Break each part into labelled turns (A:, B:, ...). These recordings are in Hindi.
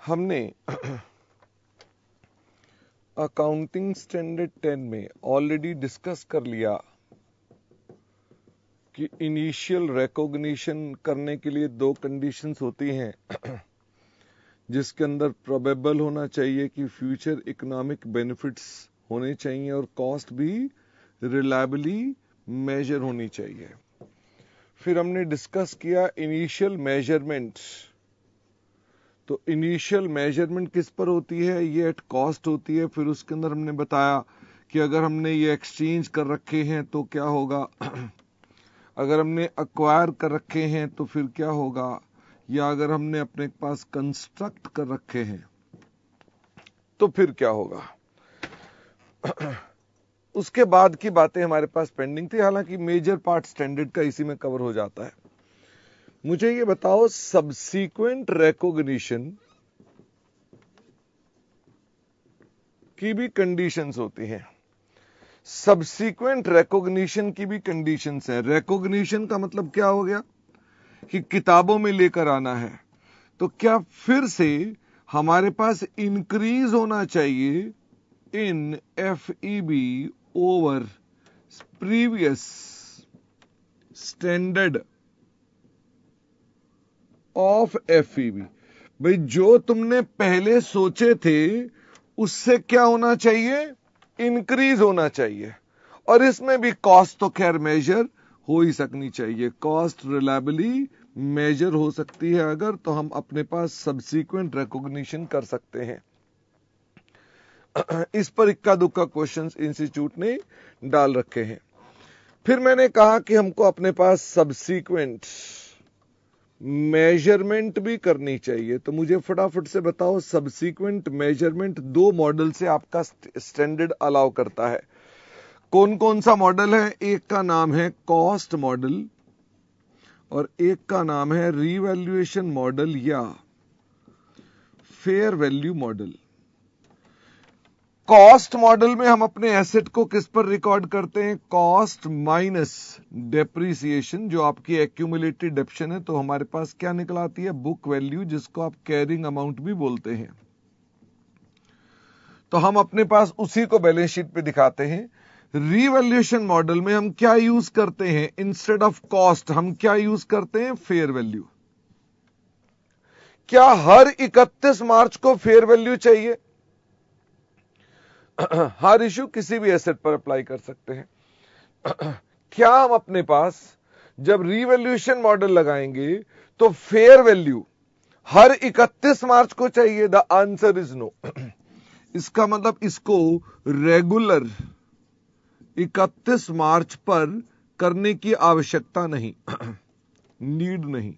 A: हमने अकाउंटिंग स्टैंडर्ड 10 में ऑलरेडी डिस्कस कर लिया कि इनिशियल रिकॉग्निशन करने के लिए दो कंडीशंस होती हैं, जिसके अंदर प्रोबेबल होना चाहिए कि फ्यूचर इकोनॉमिक बेनिफिट्स होने चाहिए और कॉस्ट भी रिलायबली मेजर होनी चाहिए। फिर हमने डिस्कस किया इनिशियल मेजरमेंट। तो इनिशियल मेजरमेंट किस पर होती है? ये एट कॉस्ट होती है। फिर उसके अंदर हमने बताया कि अगर हमने ये एक्सचेंज कर रखे हैं तो क्या होगा, अगर हमने अक्वायर कर रखे हैं तो फिर क्या होगा, या अगर हमने अपने पास कंस्ट्रक्ट कर रखे हैं तो फिर क्या होगा। उसके बाद की बातें हमारे पास पेंडिंग थी, हालांकि मेजर पार्ट स्टैंडर्ड का इसी में कवर हो जाता है। मुझे ये बताओ, सब्सीक्वेंट रिकॉग्निशन की भी कंडीशंस होती हैं। सब्सीक्वेंट रिकॉग्निशन की भी कंडीशंस है। रिकॉग्निशन का मतलब क्या हो गया कि किताबों में लेकर आना है, तो क्या फिर से हमारे पास इंक्रीज होना चाहिए इन FEB over previous standard of FEB। भाई जो तुमने पहले सोचे थे उससे क्या होना चाहिए, इंक्रीज होना चाहिए। और इसमें भी कॉस्ट तो खैर मेजर हो ही सकनी चाहिए, कॉस्ट रिलायबली मेजर हो सकती है अगर, तो हम अपने पास सब्सीक्वेंट रिकॉग्निशन कर सकते हैं। इस पर इक्का दुक्का क्वेश्चंस इंस्टीट्यूट ने डाल रखे हैं। फिर मैंने कहा कि हमको अपने पास सब्सीक्वेंट मेजरमेंट भी करनी चाहिए। तो मुझे फटाफट से बताओ, सब्सीक्वेंट मेजरमेंट दो मॉडल से आपका स्टैंडर्ड अलाउ करता है। कौन कौन सा मॉडल है? एक का नाम है कॉस्ट मॉडल और एक का नाम है रीवैल्यूएशन मॉडल या fair value model. Cost model में हम अपने एसेट को किस पर रिकॉर्ड करते हैं? कॉस्ट माइनस डेप्रिसिएशन, जो आपकी एक्यूमुलेटेड डेप्शन है। तो हमारे पास क्या निकल आती है? बुक वैल्यू, जिसको आप कैरिंग अमाउंट भी बोलते हैं। तो हम अपने पास उसी को बैलेंस शीट पे दिखाते हैं। रीवैल्यूएशन मॉडल में हम क्या यूज करते हैं? इंस्टेड ऑफ कॉस्ट हम क्या यूज करते हैं? Fair value. क्या हर 31 मार्च को फेयर वैल्यू चाहिए? हर इशू किसी भी एसेट पर अप्लाई कर सकते हैं। क्या हम अपने पास जब रीवैल्यूएशन मॉडल लगाएंगे तो फेयर वैल्यू हर 31 मार्च को चाहिए? The answer is no. इसका मतलब इसको रेगुलर 31 मार्च पर करने की आवश्यकता नहीं, नीड नहीं।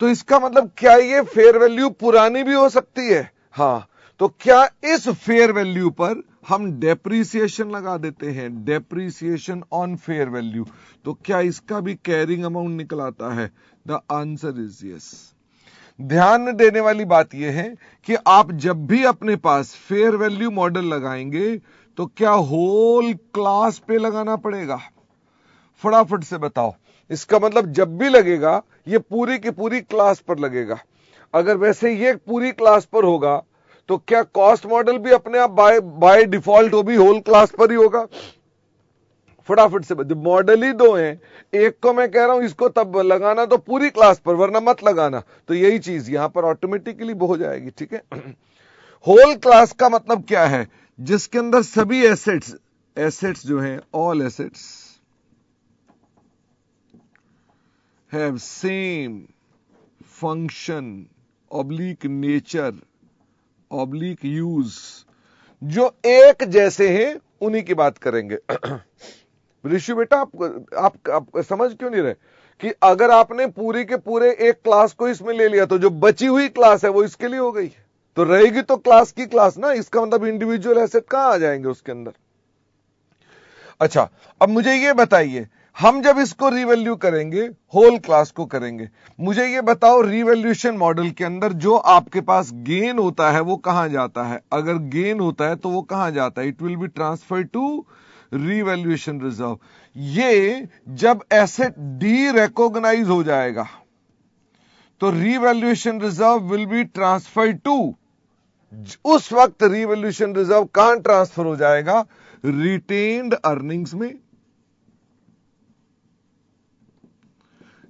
A: तो इसका मतलब क्या ये फेयर वैल्यू पुरानी भी हो सकती है? हां। तो क्या इस फेयर वैल्यू पर हम डेप्रीसिएशन लगा देते हैं? Depreciation on fair value. तो क्या इसका भी कैरिंग अमाउंट निकल आता है? The answer is yes. ध्यान देने वाली बात यह है कि आप जब भी अपने पास फेयर वैल्यू मॉडल लगाएंगे तो क्या होल क्लास पे लगाना पड़ेगा? फटाफट से बताओ। इसका मतलब जब भी लगेगा ये पूरी की पूरी क्लास पर लगेगा। अगर वैसे ये पूरी क्लास पर होगा तो क्या कॉस्ट मॉडल भी अपने आप बाय डिफॉल्ट वो भी होल क्लास पर ही होगा? फटाफट से, मॉडल ही दो हैं, एक को मैं कह रहा हूं इसको तब लगाना तो पूरी क्लास पर, वरना मत लगाना। तो यही चीज यहां पर ऑटोमेटिकली हो जाएगी। ठीक है। होल क्लास का मतलब क्या है? जिसके अंदर सभी एसेट्स जो हैं, all assets have same function oblique nature oblique use, जो एक जैसे हैं उन्हीं की बात करेंगे। ऋषि बेटा आप समझ क्यों नहीं रहे कि अगर आपने पूरी के पूरे एक क्लास को इसमें ले लिया तो जो बची हुई क्लास है वो इसके लिए हो गई, तो रहेगी तो क्लास की क्लास ना। इसका मतलब इंडिविजुअल एसेट कहां आ जाएंगे उसके अंदर? अच्छा, अब मुझे ये बताइए, हम जब इसको रीवैल्यू करेंगे होल क्लास को करेंगे, मुझे ये बताओ रीवैल्यूएशन मॉडल के अंदर जो आपके पास गेन होता है वो कहां जाता है? अगर गेन होता है तो वो कहां जाता है? It will be transfer to revaluation reserve. ये जब एसेट डी रिकॉग्नाइज हो जाएगा तो revaluation reserve will be transfer to, उस वक्त रीवैल्यूएशन रिजर्व कहां ट्रांसफर हो जाएगा? रिटेन्ड अर्निंग्स में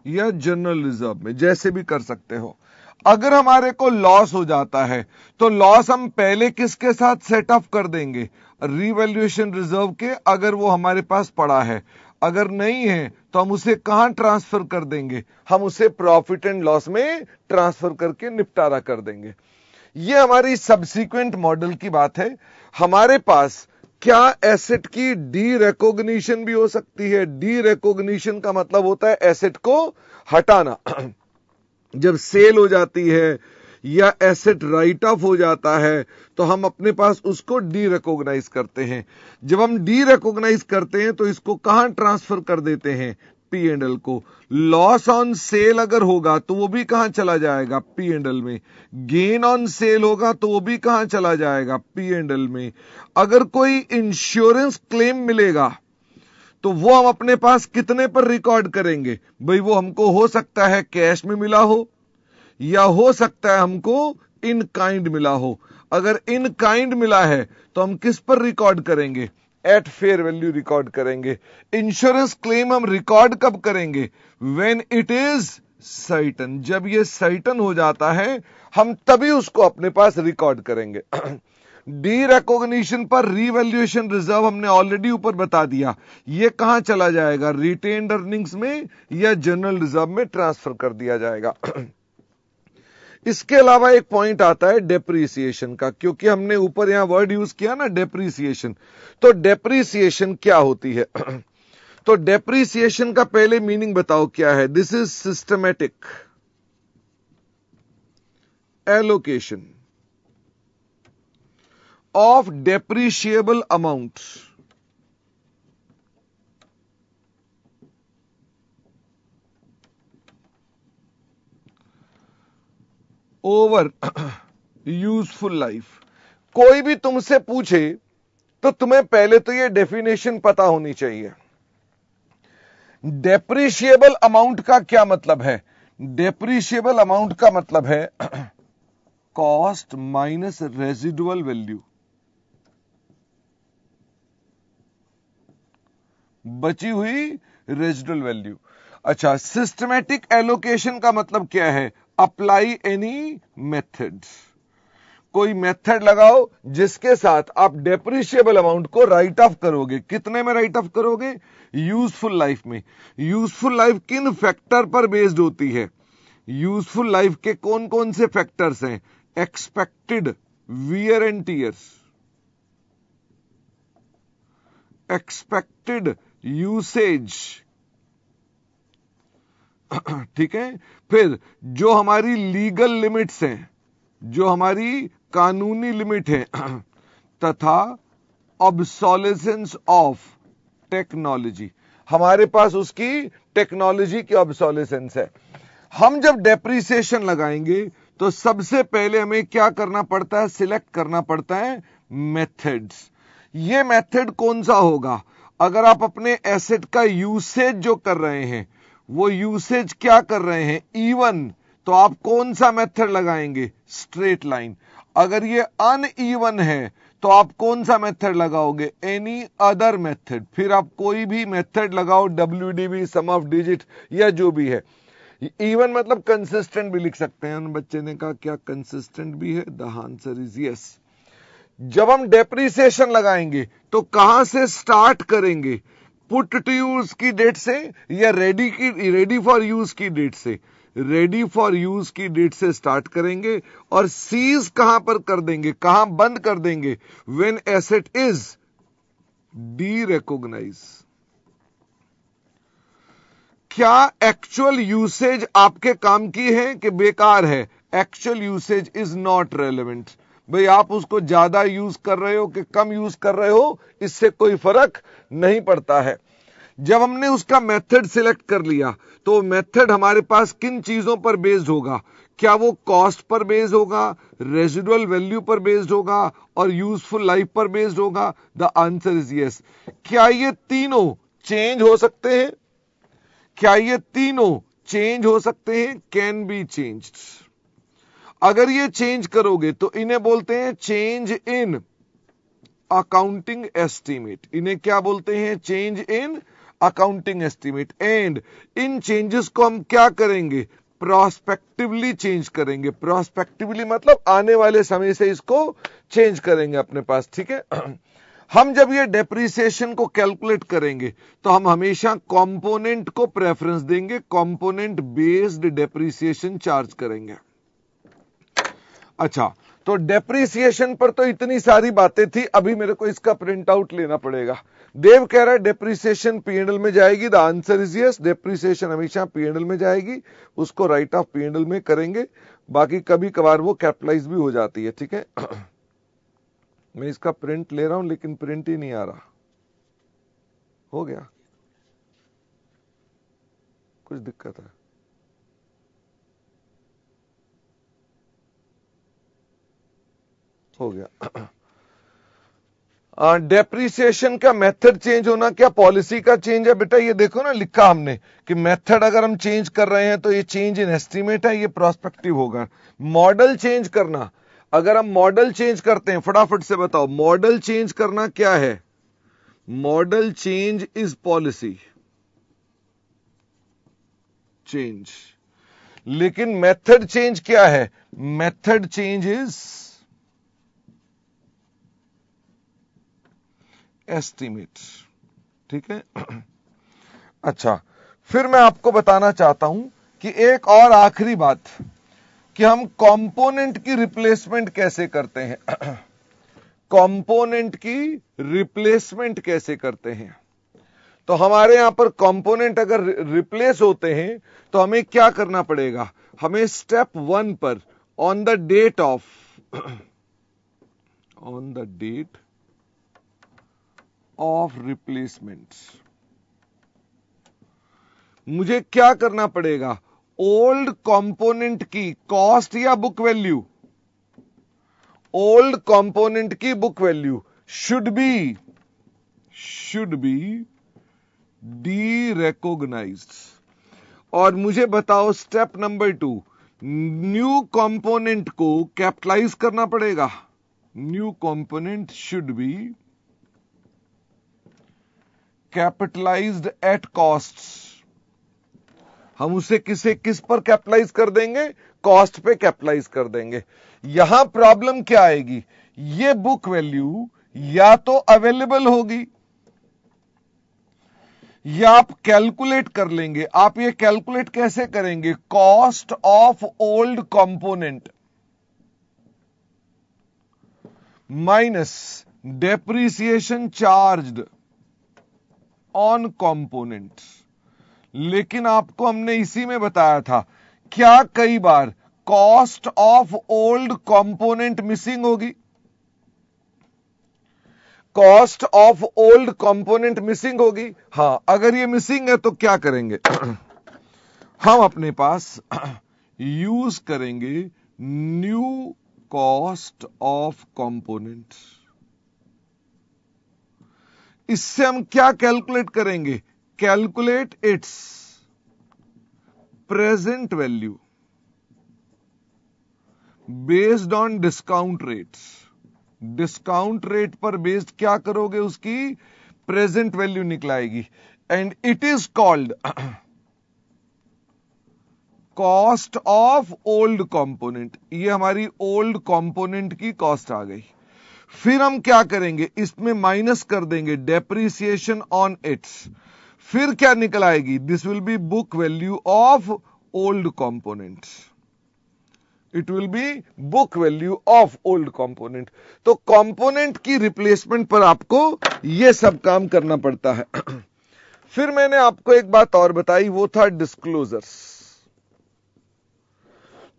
A: या जनरल रिजर्व में, जैसे भी कर सकते हो। अगर हमारे को लॉस हो जाता है तो लॉस हम पहले किसके साथ सेट अप कर देंगे? रीवैल्यूएशन रिजर्व के, अगर वो हमारे पास पड़ा है। अगर नहीं है तो हम उसे कहां ट्रांसफर कर देंगे? हम उसे प्रॉफिट एंड लॉस में ट्रांसफर करके निपटारा कर देंगे। ये हमारी सब्सीक्वेंट मॉडल की बात है। हमारे पास क्या एसेट की डी रिकॉग्निशन भी हो सकती है? डी रिकॉग्निशन का मतलब होता है एसेट को हटाना। जब सेल हो जाती है या एसेट राइट ऑफ हो जाता है तो हम अपने पास उसको डी रिकॉग्नाइज करते हैं। जब हम डी रिकॉग्नाइज करते हैं तो इसको कहां ट्रांसफर कर देते हैं? पी एंड एल को। लॉस ऑन सेल अगर होगा तो वो भी कहां चला जाएगा? पी एंड एल में। गेन ऑन सेल होगा तो वो भी कहां चला जाएगा? पी एंड एल में। अगर कोई इंश्योरेंस क्लेम मिलेगा तो वो हम अपने पास कितने पर रिकॉर्ड करेंगे? भाई वो हमको हो सकता है कैश में मिला हो या हो सकता है हमको इन काइंड मिला हो। अगर इन काइंड मिला है तो हम किस पर रिकॉर्ड करेंगे? एट फेयर वैल्यू रिकॉर्ड करेंगे। इंश्योरेंस क्लेम हम रिकॉर्ड कब करेंगे? व्हेन इट इज सर्टन, जब ये सर्टन हो जाता है हम तभी उसको अपने पास रिकॉर्ड करेंगे। डी रिकॉग्निशन पर रीवैल्यूएशन रिजर्व हमने ऑलरेडी ऊपर बता दिया, ये कहां चला जाएगा? रिटेन्ड अर्निंग्स में या जनरल रिजर्व में ट्रांसफर कर दिया जाएगा। इसके अलावा एक पॉइंट आता है डेप्रीसिएशन का, क्योंकि हमने ऊपर यहां वर्ड यूज किया ना डेप्रीसिएशन। तो डेप्रीसिएशन क्या होती है? तो डेप्रीसिएशन का पहले मीनिंग बताओ क्या है? This is systematic allocation of depreciable amount over useful life। कोई भी तुमसे पूछे तो तुम्हें पहले तो ये डेफिनेशन पता होनी चाहिए। डेप्रिशिएबल अमाउंट का क्या मतलब है? डेप्रिशिएबल अमाउंट का मतलब है कॉस्ट माइनस रेजिडुअल वैल्यू, बची हुई रेजिडुअल वैल्यू। अच्छा, सिस्टमैटिक एलोकेशन का मतलब क्या है? अप्लाई एनी मेथड, कोई मेथड लगाओ जिसके साथ आप डेप्रिशिएबल अमाउंट को राइट ऑफ करोगे। कितने में राइट ऑफ करोगे? यूजफुल लाइफ में। यूजफुल लाइफ किन फैक्टर पर बेस्ड होती है? यूजफुल लाइफ के कौन कौन से फैक्टर्स हैं? Expected wear and tears, expected usage, ठीक है। फिर जो हमारी लीगल लिमिट्स हैं, जो हमारी कानूनी लिमिट है, तथा ऑब्सोलेसेंस ऑफ टेक्नोलॉजी, हमारे पास उसकी टेक्नोलॉजी की ऑब्सोलेसेंस है। हम जब डेप्रिसिएशन लगाएंगे तो सबसे पहले हमें क्या करना पड़ता है? सिलेक्ट करना पड़ता है मेथड्स। ये मेथड कौन सा होगा? अगर आप अपने एसेट का यूसेज जो कर रहे हैं, वो यूसेज क्या कर रहे हैं? इवन, तो आप कौन सा मेथड लगाएंगे? Straight line. अगर ये अनइवन है तो आप कौन सा मेथड लगाओगे? Any other method. फिर आप कोई भी मेथड लगाओ, WDV, सम ऑफ डिजिट या जो भी है। इवन मतलब कंसिस्टेंट भी लिख सकते हैं। उन बच्चे ने कहा क्या कंसिस्टेंट भी है? The answer is yes. जब हम डेप्रिसिएशन लगाएंगे तो कहां से स्टार्ट करेंगे? पुट टू यूज की डेट से या रेडी फॉर यूज की डेट से? रेडी फॉर यूज की डेट से स्टार्ट करेंगे और सीज कहां पर कर देंगे? कहां बंद कर देंगे? When asset is derecognise. क्या एक्चुअल यूसेज आपके काम की है कि बेकार है? Actual usage is not relevant. भाई आप उसको ज्यादा यूज कर रहे हो कि कम यूज कर रहे हो, इससे कोई फर्क नहीं पड़ता है। जब हमने उसका मेथड सिलेक्ट कर लिया तो मेथड हमारे पास किन चीजों पर बेस्ड होगा? क्या वो कॉस्ट पर बेस्ड होगा, रेजिडुअल वैल्यू पर बेस्ड होगा और यूजफुल लाइफ पर बेस्ड होगा? The answer is yes. क्या ये तीनों चेंज हो सकते हैं? क्या ये तीनों चेंज हो सकते हैं, कैन बी चेंज्ड। अगर ये चेंज करोगे तो इन्हें बोलते हैं चेंज इन अकाउंटिंग एस्टीमेट। इन्हें क्या बोलते हैं? Change in accounting estimate. And in changes को हम क्या करेंगे? प्रोस्पेक्टिवली चेंज करेंगे। प्रोस्पेक्टिवली मतलब आने वाले समय से इसको चेंज करेंगे अपने पास, ठीक है। हम जब ये डेप्रिसिएशन को कैलकुलेट करेंगे तो हम हमेशा कंपोनेंट को प्रेफरेंस देंगे, कंपोनेंट बेस्ड डेप्रिसिएशन चार्ज करेंगे। अच्छा, तो डेप्रिसिएशन पर तो इतनी सारी बातें थी, अभी मेरे को इसका प्रिंट आउट लेना पड़ेगा। देव कह रहा है डेप्रिसिएशन पीएनएल में जाएगी। The answer is yes, depreciation हमेशा पीएनएल में जाएगी, उसको राइट ऑफ पीएनएल में करेंगे। बाकी कभी कभार वो कैपिटलाइज भी हो जाती है, ठीक है। मैं इसका प्रिंट ले रहा हूं लेकिन प्रिंट ही नहीं आ रहा। हो गया, कुछ दिक्कत है? हो गया। डेप्रिसिएशन का मेथड चेंज होना क्या पॉलिसी का चेंज है? बेटा ये देखो ना, लिखा हमने कि मेथड अगर हम चेंज कर रहे हैं तो ये चेंज इन एस्टीमेट है, ये प्रोस्पेक्टिव होगा। मॉडल चेंज करना, अगर हम मॉडल चेंज करते हैं, फटाफट से बताओ, मॉडल चेंज करना क्या है? Model change is policy change. लेकिन मेथड चेंज क्या है? मेथड चेंज इज एस्टीमेट, ठीक है। अच्छा, फिर मैं आपको बताना चाहता हूं कि एक और आखिरी बात, कि हम कंपोनेंट की रिप्लेसमेंट कैसे करते हैं। कंपोनेंट की रिप्लेसमेंट कैसे करते हैं? तो हमारे यहां पर कंपोनेंट अगर रिप्लेस होते हैं तो हमें क्या करना पड़ेगा? हमें स्टेप 1 पर on the date of replacement मुझे क्या करना पड़ेगा? ओल्ड कंपोनेंट की कॉस्ट या बुक वैल्यू, ओल्ड कंपोनेंट की book value should be derecognised. और मुझे बताओ स्टेप नंबर 2, न्यू कंपोनेंट को कैपिटलाइज करना पड़ेगा। New component should be capitalised at cost. हम उसे किस पर कैपिटलाइज कर देंगे? कॉस्ट पे कैपिटलाइज कर देंगे। यहां प्रॉब्लम क्या आएगी? ये बुक वैल्यू या तो अवेलेबल होगी या आप कैलकुलेट कर लेंगे। आप ये कैलकुलेट कैसे करेंगे? Cost of old component minus depreciation charged on component. लेकिन आपको हमने इसी में बताया था, क्या कई बार cost of old component missing होगी? Cost of old component missing होगी। हां, अगर ये मिसिंग है तो क्या करेंगे? हम अपने पास यूज करेंगे न्यू कॉस्ट ऑफ कंपोनेंट। इससे हम क्या कैलकुलेट करेंगे? Calculate its present value based on discount rates. Discount rate पर बेस्ड क्या करोगे? उसकी प्रेजेंट वैल्यू निकलाएगी। And it is called cost of old component. ये हमारी ओल्ड कंपोनेंट की कॉस्ट आ गई। फिर हम क्या करेंगे? इसमें माइनस कर देंगे डेप्रिसिएशन ऑन इट्स। फिर क्या निकल आएगी? This will be book value of old component. It will B book value of old component. तो कंपोनेंट की रिप्लेसमेंट पर आपको यह सब काम करना पड़ता है। फिर मैंने आपको एक बात और बताई, वो था डिस्क्लोजर्स।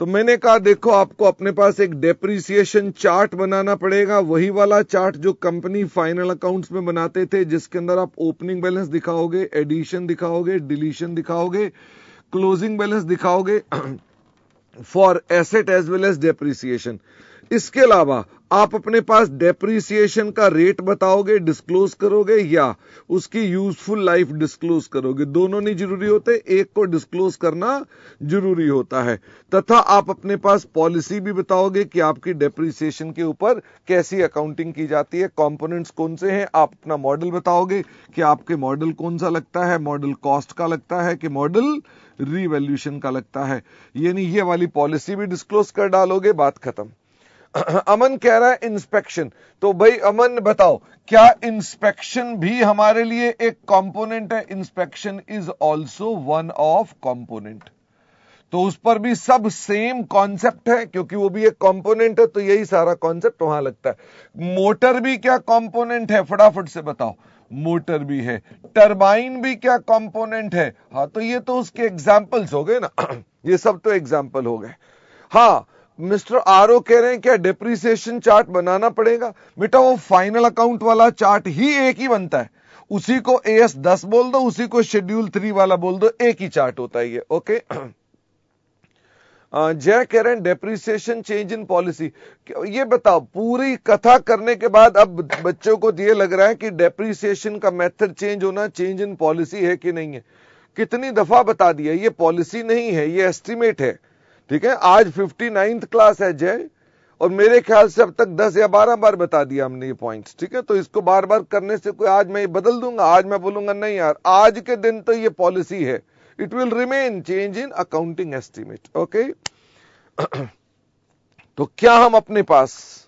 A: तो मैंने कहा देखो, आपको अपने पास एक डेप्रिसिएशन चार्ट बनाना पड़ेगा, वही वाला चार्ट जो कंपनी फाइनल अकाउंट्स में बनाते थे, जिसके अंदर आप ओपनिंग बैलेंस दिखाओगे, एडिशन दिखाओगे, डिलीशन दिखाओगे, क्लोजिंग बैलेंस दिखाओगे for asset as well as depreciation. इसके अलावा आप अपने पास डेप्रीसिएशन का रेट बताओगे, डिस्क्लोज करोगे, या उसकी यूजफुल लाइफ डिस्क्लोज करोगे। दोनों नहीं जरूरी होते, एक को डिस्क्लोज करना जरूरी होता है। तथा आप अपने पास पॉलिसी भी बताओगे कि आपकी डेप्रीसिएशन के ऊपर कैसी अकाउंटिंग की जाती है, कंपोनेंट्स कौन से हैं। आप अपना मॉडल बताओगे कि आपके मॉडल कौन सा लगता है, मॉडल कॉस्ट का लगता है कि मॉडल रीवैल्यूएशन का लगता है। यानी ये वाली पॉलिसी भी डिस्क्लोज कर डालोगे, बात खत्म। अमन कह रहा है इंस्पेक्शन, तो भाई अमन बताओ, क्या इंस्पेक्शन भी हमारे लिए एक कंपोनेंट है? Inspection is also one of component. तो उस पर भी सब सेम कॉन्सेप्ट है, क्योंकि वो भी एक कंपोनेंट है, तो यही सारा कॉन्सेप्ट वहां लगता है। मोटर भी क्या कंपोनेंट है? फटाफट से बताओ। मोटर भी है। टरबाइन भी क्या कंपोनेंट है? हाँ, तो ये तो उसके एग्जाम्पल्स हो गए ना। ये सब तो एग्जाम्पल हो गए। हाँ, मिस्टर आरओ कह रहे हैं क्या डेप्रीसिएशन चार्ट बनाना पड़ेगा? बेटा वो फाइनल अकाउंट वाला चार्ट ही एक ही बनता है, उसी को AS 10 बोल दो, उसी को शेड्यूल 3 वाला बोल दो, एक ही चार्ट होता है ये। ओके। जय कह रहे हैं डेप्रीसिएशन चेंज इन पॉलिसी। ये बताओ, पूरी कथा करने के बाद अब बच्चों को ये लग रहा है कि डेप्रीसिएशन का मेथड चेंज होना चेंज इन पॉलिसी है कि नहीं है? कितनी दफा बता दिया, ये पॉलिसी नहीं है, ये एस्टिमेट है। ठीक है, आज 59th क्लास है जय, और मेरे ख्याल से अब तक 10 या 12 बार बता दिया हमने ये पॉइंट्स। ठीक है, तो इसको बार बार करने से कोई, आज मैं ये बदल दूंगा, आज मैं बोलूंगा नहीं यार, आज के दिन तो ये पॉलिसी है, it will remain change in accounting estimate. Okay. तो क्या हम अपने पास